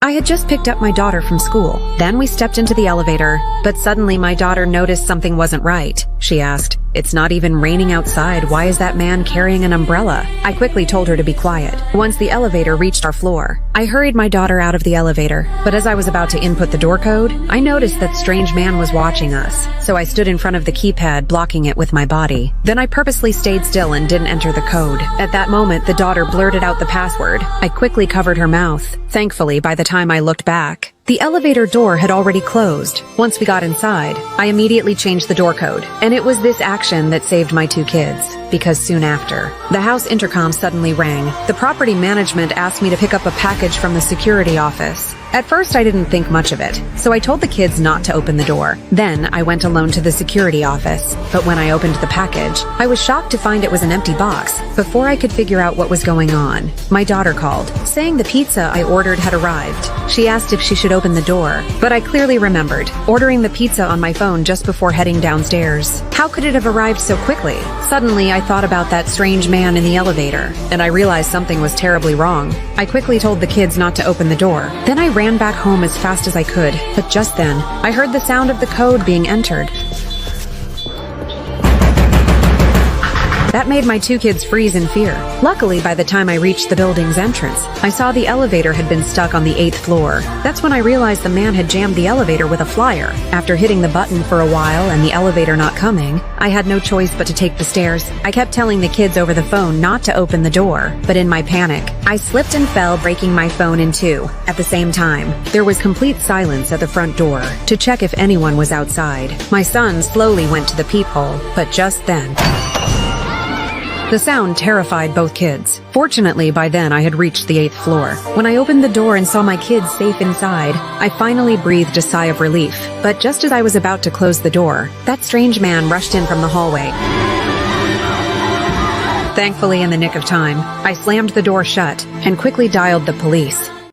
I had just picked up my daughter from school. Then we stepped into the elevator, but suddenly my daughter noticed something wasn't right. She asked, "It's not even raining outside. Why is that man carrying an umbrella?" I quickly told her to be quiet. Once the elevator reached our floor, I hurried my daughter out of the elevator, but as I was about to input the door code, I noticed that strange man was watching us, so I stood in front of the keypad, blocking it with my body. Then I purposely stayed still and didn't enter the code. At that moment, the daughter blurted out the password. I quickly covered her mouth. Thankfully, by the time I looked back, the elevator door had already closed. Once we got inside, I immediately changed the door code, and it was this action that saved my 2 kids, because soon after, the house intercom suddenly rang. The property management asked me to pick up a package from the security office. At first, I didn't think much of it, so I told the kids not to open the door. Then, I went alone to the security office, but when I opened the package, I was shocked to find it was an empty box. Before I could figure out what was going on, my daughter called, saying the pizza I ordered had arrived. She asked if she should open the door, but I clearly remembered ordering the pizza on my phone just before heading downstairs. How could it have arrived so quickly? Suddenly, I thought about that strange man in the elevator, and I realized something was terribly wrong. I quickly told the kids not to open the door. Then I ran back home as fast as I could, but just then, I heard the sound of the code being entered. That made my 2 kids freeze in fear. Luckily, by the time I reached the building's entrance, I saw the elevator had been stuck on the 8th floor. That's when I realized the man had jammed the elevator with a flyer. After hitting the button for a while and the elevator not coming, I had no choice but to take the stairs. I kept telling the kids over the phone not to open the door, but in my panic, I slipped and fell, breaking my phone in 2. At the same time, there was complete silence at the front door to check if anyone was outside. My son slowly went to the peephole, but just then, the sound terrified both kids. Fortunately, by then I had reached the 8th floor. When I opened the door and saw my kids safe inside, I finally breathed a sigh of relief. But just as I was about to close the door, that strange man rushed in from the hallway. Thankfully, in the nick of time, I slammed the door shut and quickly dialed the police.